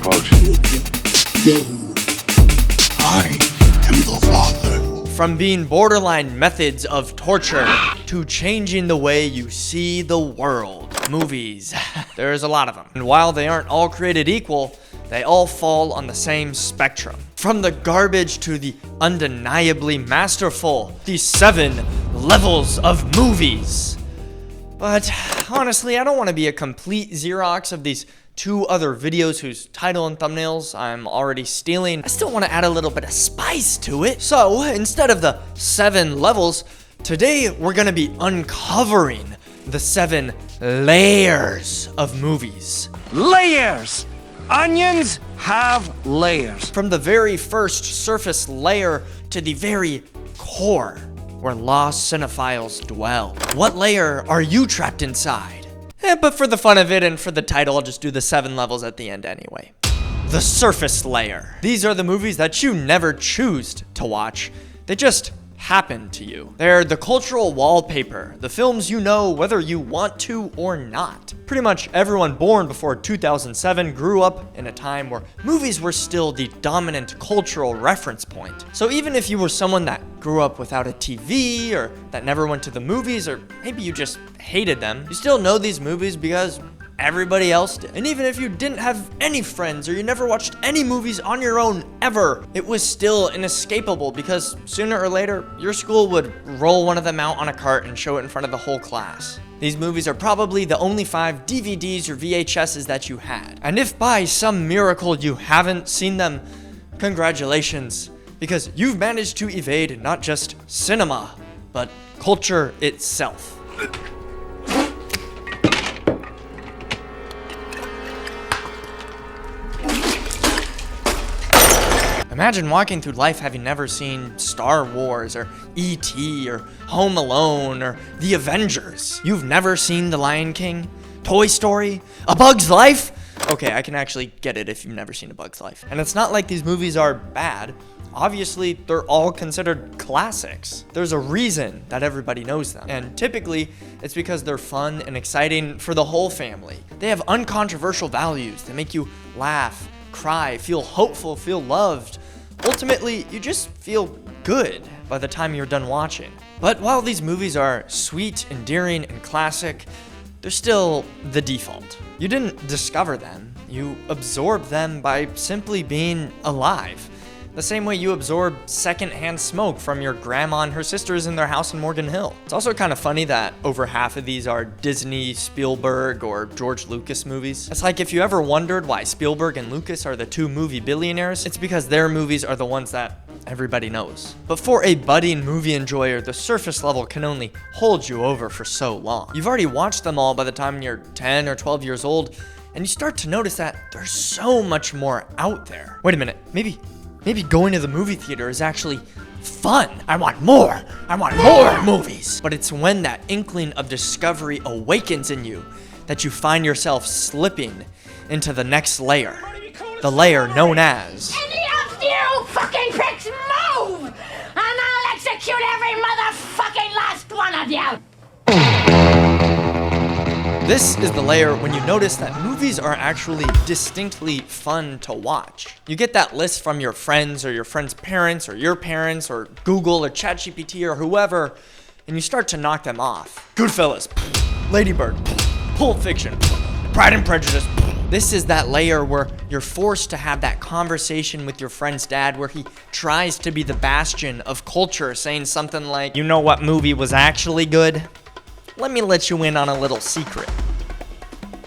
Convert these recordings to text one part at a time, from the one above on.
folks. I am the father. From being borderline methods of torture to changing the way you see the world. Movies. There's a lot of them. And while they aren't all created equal, they all fall on the same spectrum. From the garbage to the undeniably masterful. These 7 levels of movies. But honestly, I don't want to be a complete Xerox of these 2 other videos whose title and thumbnails I'm already stealing. I still want to add a little bit of spice to it. So instead of the 7 levels, today we're going to be uncovering the 7 layers of movies. Layers! Onions have layers. From the very first surface layer to the very core, where lost cinephiles dwell. What layer are you trapped inside? But for the fun of it and for the title, I'll just do the 7 levels at the end anyway. The surface layer. These are the movies that you never choose to watch. They just happen to you. They're the cultural wallpaper, the films you know whether you want to or not. Pretty much everyone born before 2007 grew up in a time where movies were still the dominant cultural reference point. So even if you were someone that grew up without a TV or that never went to the movies, or maybe you just hated them, you still know these movies because everybody else did. And even if you didn't have any friends or you never watched any movies on your own ever, it was still inescapable because sooner or later, your school would roll one of them out on a cart and show it in front of the whole class. These movies are probably the only 5 DVDs or VHSs that you had. And if by some miracle you haven't seen them, congratulations, because you've managed to evade not just cinema, but culture itself. Imagine walking through life having never seen Star Wars or E.T. or Home Alone or The Avengers. You've never seen The Lion King, Toy Story, A Bug's Life? Okay, I can actually get it if you've never seen A Bug's Life. And it's not like these movies are bad. Obviously, they're all considered classics. There's a reason that everybody knows them. And typically, it's because they're fun and exciting for the whole family. They have uncontroversial values. They make you laugh, cry, feel hopeful, feel loved. Ultimately, you just feel good by the time you're done watching. But while these movies are sweet, endearing, and classic, they're still the default. You didn't discover them, you absorbed them by simply being alive. The same way you absorb secondhand smoke from your grandma and her sisters in their house in Morgan Hill. It's also kind of funny that over half of these are Disney, Spielberg, or George Lucas movies. It's like if you ever wondered why Spielberg and Lucas are the 2 movie billionaires, it's because their movies are the ones that everybody knows. But for a budding movie enjoyer, the surface level can only hold you over for so long. You've already watched them all by the time you're 10 or 12 years old, and you start to notice that there's so much more out there. Wait a minute, maybe going to the movie theater is actually fun. I want more movies. But it's when that inkling of discovery awakens in you that you find yourself slipping into the next layer. The layer known as... Any of you fucking pricks move! And I'll execute every motherfucking last one of you! This is the layer when you notice that movies are actually distinctly fun to watch. You get that list from your friends or your friends' parents or your parents or Google or ChatGPT or whoever, and you start to knock them off. Goodfellas, Lady Bird, Pulp Fiction, Pride and Prejudice. This is that layer where you're forced to have that conversation with your friend's dad where he tries to be the bastion of culture, saying something like, you know what movie was actually good? Let me let you in on a little secret.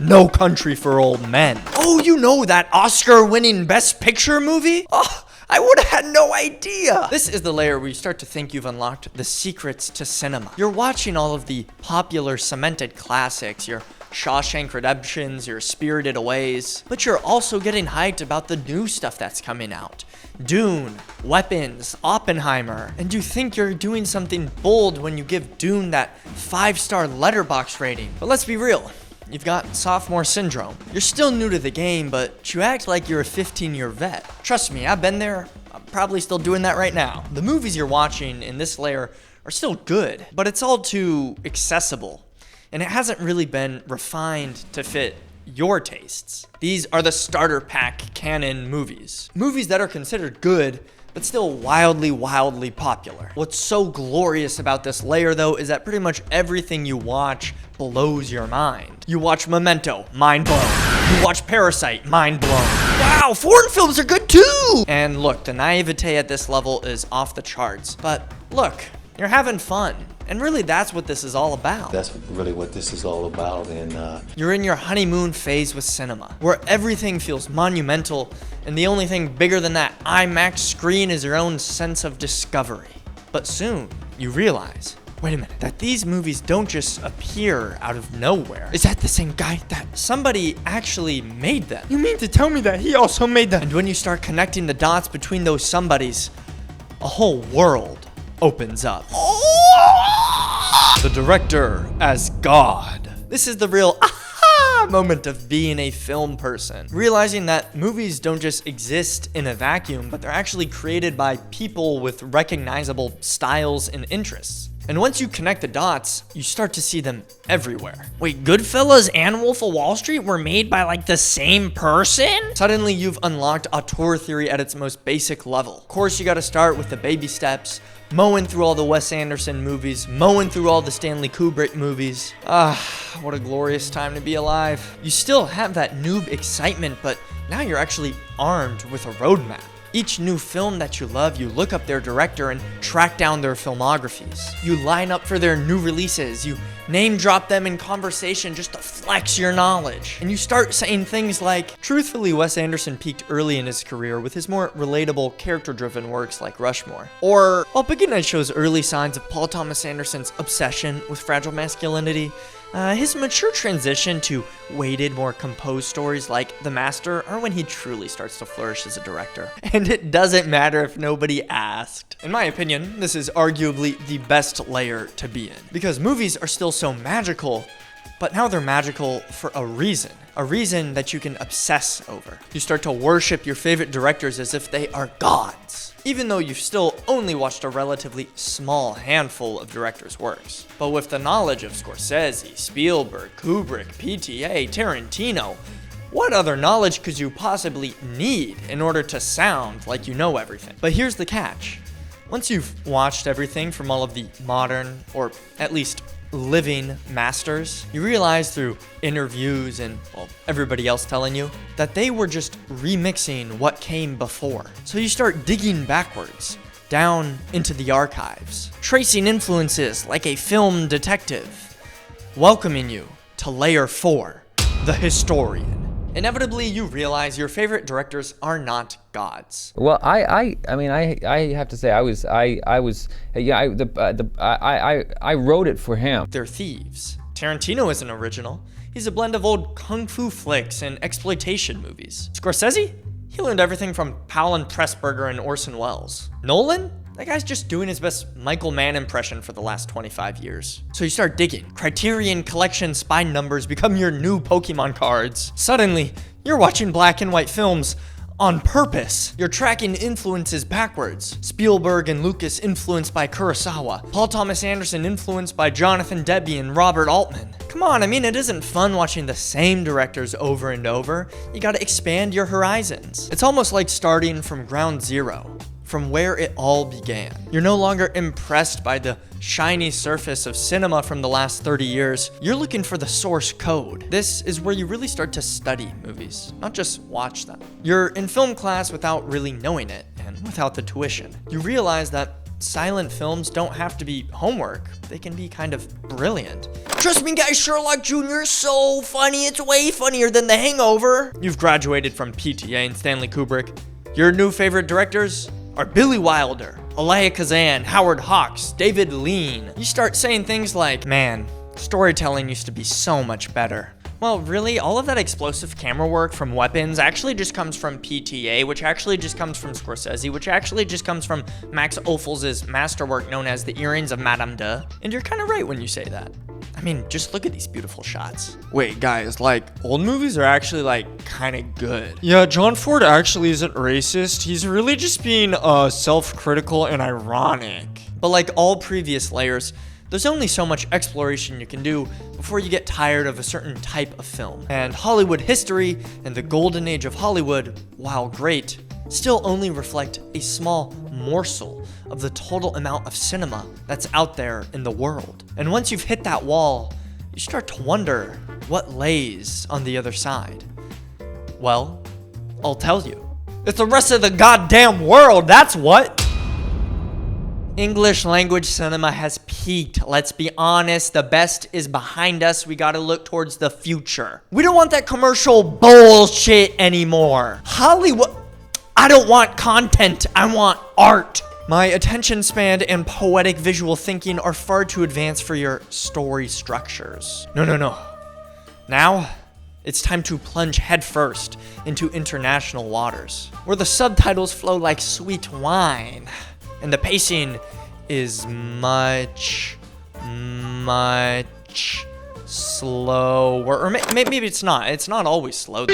No Country for Old Men. Oh, you know that Oscar-winning Best Picture movie? Oh, I would have had no idea. This is the layer where you start to think you've unlocked the secrets to cinema. You're watching all of the popular cemented classics, your Shawshank Redemptions, your Spirited Aways, but you're also getting hyped about the new stuff that's coming out. Dune, Weapons, Oppenheimer, and you think you're doing something bold when you give Dune that 5-star letterbox rating. But let's be real, you've got sophomore syndrome. You're still new to the game, but you act like you're a 15-year vet. Trust me, I've been there. I'm probably still doing that right now. The movies you're watching in this layer are still good, but it's all too accessible, and it hasn't really been refined to fit your tastes. These are the starter pack canon movies. Movies that are considered good, but still wildly popular. What's so glorious about this layer though is that pretty much everything you watch blows your mind. You watch Memento, mind blown. You watch Parasite, mind blown. Wow, foreign films are good too! And look, the naivete at this level is off the charts. But look, you're having fun. And really, that's what this is all about. That's really what this is all about. And you're in your honeymoon phase with cinema, where everything feels monumental, and the only thing bigger than that IMAX screen is your own sense of discovery. But soon, you realize, wait a minute, that these movies don't just appear out of nowhere. Is that the same guy? That somebody actually made them? You mean to tell me that he also made them? And when you start connecting the dots between those somebodies, a whole world opens up. The director as God. This is the real aha moment of being a film person. Realizing that movies don't just exist in a vacuum, but they're actually created by people with recognizable styles and interests. And once you connect the dots, you start to see them everywhere. Wait, Goodfellas and Wolf of Wall Street were made by like the same person? Suddenly you've unlocked auteur theory at its most basic level. Of course, you gotta start with the baby steps, mowing through all the Wes Anderson movies, mowing through all the Stanley Kubrick movies. What a glorious time to be alive. You still have that noob excitement, but now you're actually armed with a roadmap. Each new film that you love, you look up their director and track down their filmographies. You line up for their new releases. You name drop them in conversation just to flex your knowledge. And you start saying things like, truthfully, Wes Anderson peaked early in his career with his more relatable, character-driven works like Rushmore. Or, while Big Night shows early signs of Paul Thomas Anderson's obsession with fragile masculinity, his mature transition to weighted, more composed stories like The Master are when he truly starts to flourish as a director. And it doesn't matter if nobody asked. In my opinion, this is arguably the best layer to be in, because movies are still so magical, but now they're magical for a reason that you can obsess over. You start to worship your favorite directors as if they are gods, even though you've still only watched a relatively small handful of directors' works. But with the knowledge of Scorsese, Spielberg, Kubrick, PTA, Tarantino, what other knowledge could you possibly need in order to sound like you know everything? But here's the catch. Once you've watched everything from all of the modern, or at least living masters, you realize through interviews and, well, everybody else telling you that they were just remixing what came before. So you start digging backwards, down into the archives, tracing influences like a film detective, welcoming you to Layer 4, the historian. Inevitably, you realize your favorite directors are not gods. Well, I mean, I have to say, I wrote it for him. They're thieves. Tarantino isn't original. He's a blend of old kung fu flicks and exploitation movies. Scorsese? He learned everything from Powell and Pressburger and Orson Welles. Nolan? That guy's just doing his best Michael Mann impression for the last 25 years. So you start digging. Criterion Collection spine numbers become your new Pokemon cards. Suddenly, you're watching black and white films on purpose. You're tracking influences backwards. Spielberg and Lucas influenced by Kurosawa. Paul Thomas Anderson influenced by Jonathan Demme and Robert Altman. Come on, I mean, it isn't fun watching the same directors over and over. You gotta expand your horizons. It's almost like starting from ground zero, from where it all began. You're no longer impressed by the shiny surface of cinema from the last 30 years. You're looking for the source code. This is where you really start to study movies, not just watch them. You're in film class without really knowing it, and without the tuition. You realize that silent films don't have to be homework. They can be kind of brilliant. Trust me guys, Sherlock Jr. is so funny. It's way funnier than The Hangover. You've graduated from PTA and Stanley Kubrick. Your new favorite directors are Billy Wilder, Elia Kazan, Howard Hawks, David Lean. You start saying things like, man, storytelling used to be so much better. Well, really, all of that explosive camera work from Weapons actually just comes from PTA, which actually just comes from Scorsese, which actually just comes from Max Ophuls' masterwork known as The Earrings of Madame De. And you're kind of right when you say that. I mean, just look at these beautiful shots. Wait, guys, like, old movies are actually, like, kind of good. Yeah, John Ford actually isn't racist. He's really just being self-critical and ironic. But like all previous layers, There's only so much exploration you can do before you get tired of a certain type of film. And Hollywood history and the golden age of Hollywood, while great, still only reflect a small morsel of the total amount of cinema that's out there in the world. And once you've hit that wall, you start to wonder what lays on the other side. Well, I'll tell you. It's the rest of the goddamn world, that's what! English language cinema has peaked. Let's be honest, the best is behind us. We gotta look towards the future. We don't want that commercial bullshit anymore. Hollywood, I don't want content, I want art. My attention span and poetic visual thinking are far too advanced for your story structures. No. Now, it's time to plunge headfirst into international waters, where the subtitles flow like sweet wine. And the pacing is much slower. Or maybe it's not. It's not always slow.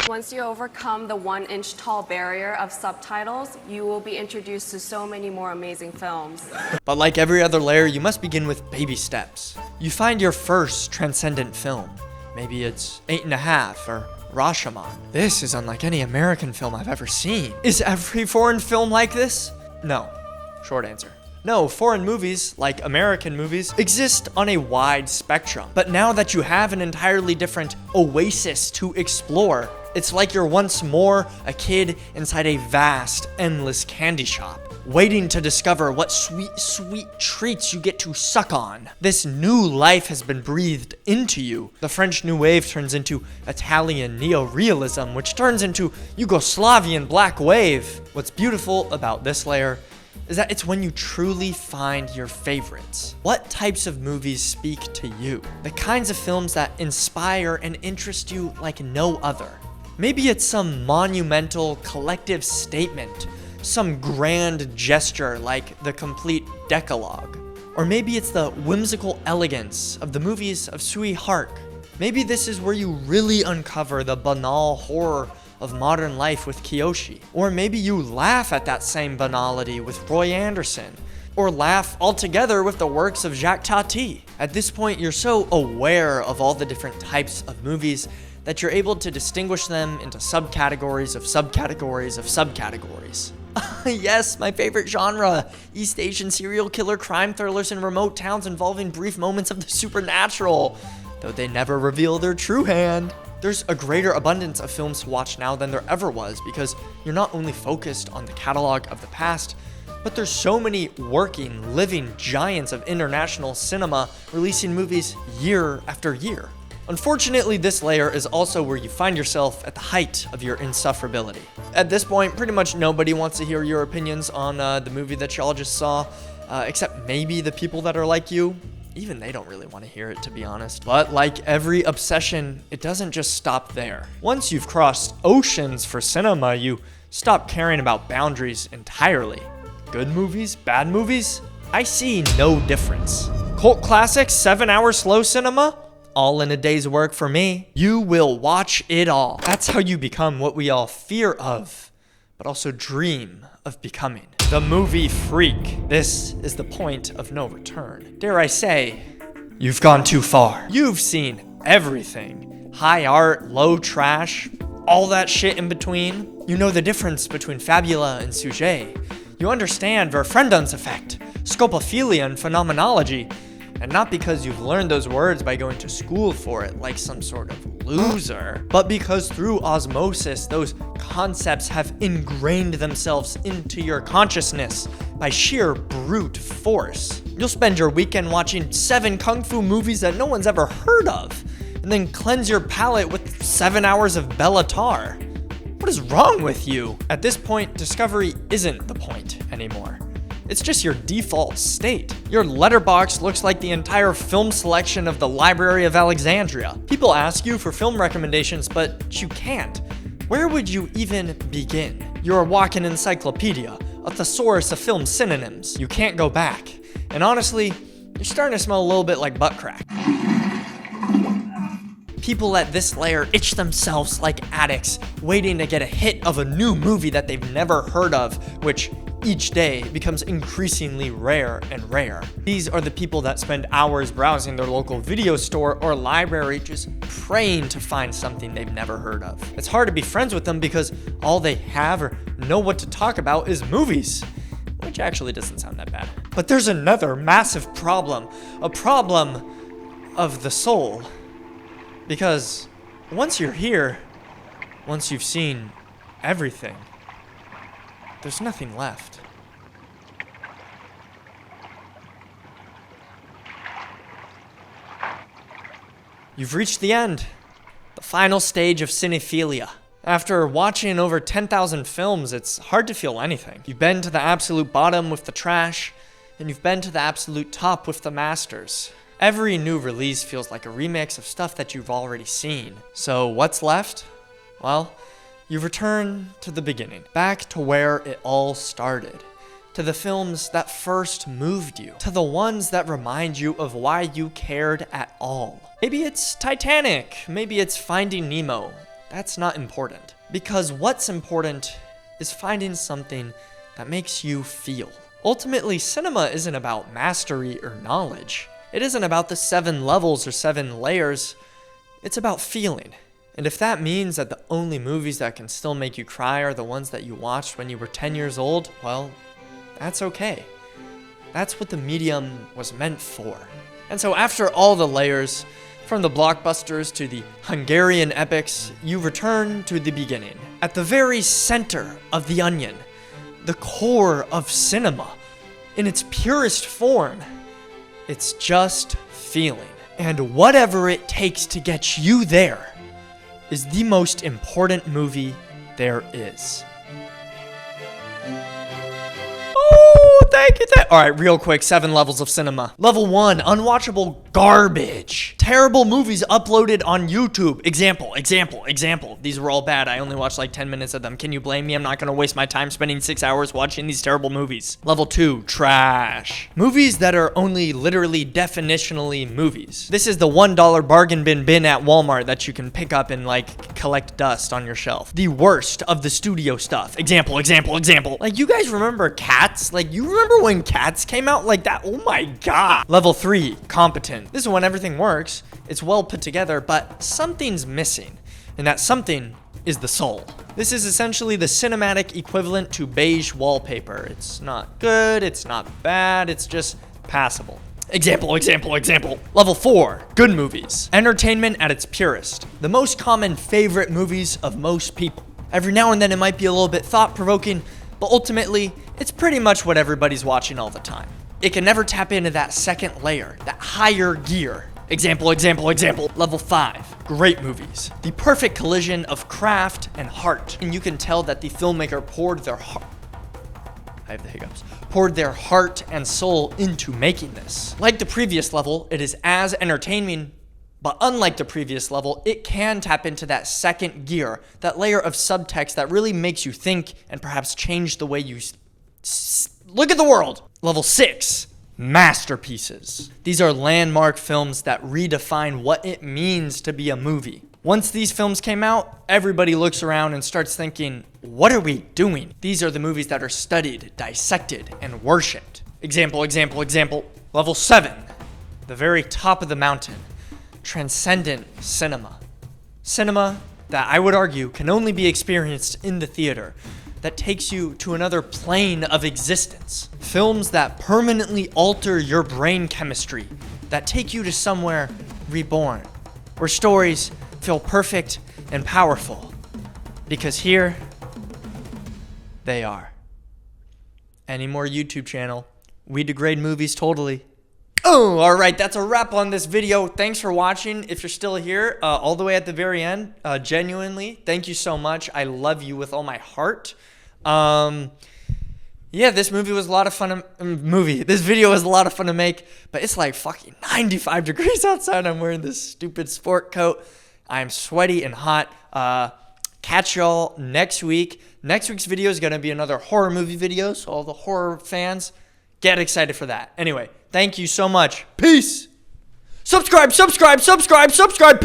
Once you overcome the 1-inch tall barrier of subtitles, you will be introduced to so many more amazing films. But like every other layer, you must begin with baby steps. You find your first transcendent film. Maybe it's 8.5 or Rashomon. This is unlike any American film I've ever seen. Is every foreign film like this? No. Short answer. No, foreign movies, like American movies, exist on a wide spectrum. But now that you have an entirely different oasis to explore, it's like you're once more a kid inside a vast, endless candy shop, waiting to discover what sweet, sweet treats you get to suck on. This new life has been breathed into you. The French New Wave turns into Italian neo-realism, which turns into Yugoslavian Black Wave. What's beautiful about this layer is that it's when you truly find your favorites. What types of movies speak to you? The kinds of films that inspire and interest you like no other. Maybe it's some monumental collective statement, some grand gesture like the complete Decalogue. Or maybe it's the whimsical elegance of the movies of Sui Hark. Maybe this is where you really uncover the banal horror of modern life with Kiyoshi. Or maybe you laugh at that same banality with Roy Andersson. Or laugh altogether with the works of Jacques Tati. At this point, you're so aware of all the different types of movies that you're able to distinguish them into subcategories of subcategories of subcategories. Yes, my favorite genre, East Asian serial killer crime thrillers in remote towns involving brief moments of the supernatural, though they never reveal their true hand. There's a greater abundance of films to watch now than there ever was because you're not only focused on the catalog of the past, but there's so many working, living giants of international cinema releasing movies year after year. Unfortunately, this layer is also where you find yourself at the height of your insufferability. At this point, pretty much nobody wants to hear your opinions on the movie that y'all just saw, except maybe the people that are like you. Even they don't really want to hear it, to be honest. But like every obsession, it doesn't just stop there. Once you've crossed oceans for cinema, you stop caring about boundaries entirely. Good movies, bad movies, I see no difference. Cult classics, 7-hour slow cinema, all in a day's work for me. You will watch it all. That's how you become what we all fear of, but also dream of becoming. The movie freak. This is the point of no return. Dare I say, you've gone too far. You've seen everything. High art, low trash, all that shit in between. You know the difference between fabula and sujet. You understand Verfremdungseffekt, effect, scopophilia and phenomenology. And not because you've learned those words by going to school for it like some sort of loser, but because through osmosis, those concepts have ingrained themselves into your consciousness by sheer brute force. You'll spend your weekend watching 7 kung fu movies that no one's ever heard of, and then cleanse your palate with 7 hours of Bellatar. What is wrong with you? At this point, discovery isn't the point anymore. It's just your default state. Your letterbox looks like the entire film selection of the Library of Alexandria. People ask you for film recommendations, but you can't. Where would you even begin? You're a walking encyclopedia, a thesaurus of film synonyms. You can't go back. And honestly, you're starting to smell a little bit like butt crack. People at this layer itch themselves like addicts, waiting to get a hit of a new movie that they've never heard of, which each day becomes increasingly rare and rare. These are the people that spend hours browsing their local video store or library just praying to find something they've never heard of. It's hard to be friends with them because all they have or know what to talk about is movies, which actually doesn't sound that bad. But there's another massive problem, a problem of the soul. Because once you're here, once you've seen everything, there's nothing left. You've reached the end, the final stage of cinephilia. After watching over 10,000 films, it's hard to feel anything. You've been to the absolute bottom with the trash, and you've been to the absolute top with the masters. Every new release feels like a remix of stuff that you've already seen. So what's left? Well, you return to the beginning, back to where it all started, to the films that first moved you, to the ones that remind you of why you cared at all. Maybe it's Titanic, maybe it's Finding Nemo. That's not important, because what's important is finding something that makes you feel. Ultimately, cinema isn't about mastery or knowledge. It isn't about the 7 levels or 7 layers. It's about feeling. And if that means that the only movies that can still make you cry are the ones that you watched when you were 10 years old, well, that's okay. That's what the medium was meant for. And so after all the layers, from the blockbusters to the Hungarian epics, you return to the beginning. At the very center of the onion, the core of cinema, in its purest form, it's just feeling. And whatever it takes to get you there is the most important movie there is. Oh, thank you. All right, real quick, 7 levels of cinema. Level 1, unwatchable garbage. Terrible movies uploaded on YouTube. Example. These were all bad. I only watched like 10 minutes of them. Can you blame me? I'm not gonna waste my time spending 6 hours watching these terrible movies. Level 2, trash. Movies that are only literally definitionally movies. This is the $1 bargain bin at Walmart that you can pick up and like collect dust on your shelf. The worst of the studio stuff. Example. Like, you guys remember Cats? Like, you remember when Cats came out like that? Oh my god. Level 3, competent. This is when everything works, it's well put together, but something's missing, and that something is the soul. This is essentially the cinematic equivalent to beige wallpaper. It's not good, it's not bad, it's just passable. Example. Level 4, good movies. Entertainment at its purest. The most common favorite movies of most people. Every now and then it might be a little bit thought-provoking, but ultimately, it's pretty much what everybody's watching all the time. It can never tap into that second layer, that higher gear. Example. Level 5, great movies. The perfect collision of craft and heart. And you can tell that the filmmaker poured their heart and soul into making this. Like the previous level, it is as entertaining, but unlike the previous level, it can tap into that second gear, that layer of subtext that really makes you think and perhaps change the way you look at the world. Level 6, masterpieces. These are landmark films that redefine what it means to be a movie. Once these films came out, everybody looks around and starts thinking, what are we doing? These are the movies that are studied, dissected, and worshipped. Example. Level 7, the very top of the mountain. Transcendent cinema. Cinema that I would argue can only be experienced in the theater, that takes you to another plane of existence. Films that permanently alter your brain chemistry, that take you to somewhere reborn, where stories feel perfect and powerful, because here they are. Any more YouTube channel, we degrade movies totally. Oh, all right, that's a wrap on this video. Thanks for watching. If you're still here, all the way at the very end, genuinely, thank you so much. I love you with all my heart. Yeah, this movie was a lot of fun. This video was a lot of fun to make, but it's like fucking 95 degrees outside. I'm wearing this stupid sport coat. I'm sweaty and hot. Catch y'all next week. Next week's video is gonna be another horror movie video, so all the horror fans, get excited for that. Anyway, thank you so much. Peace. Subscribe. Peace.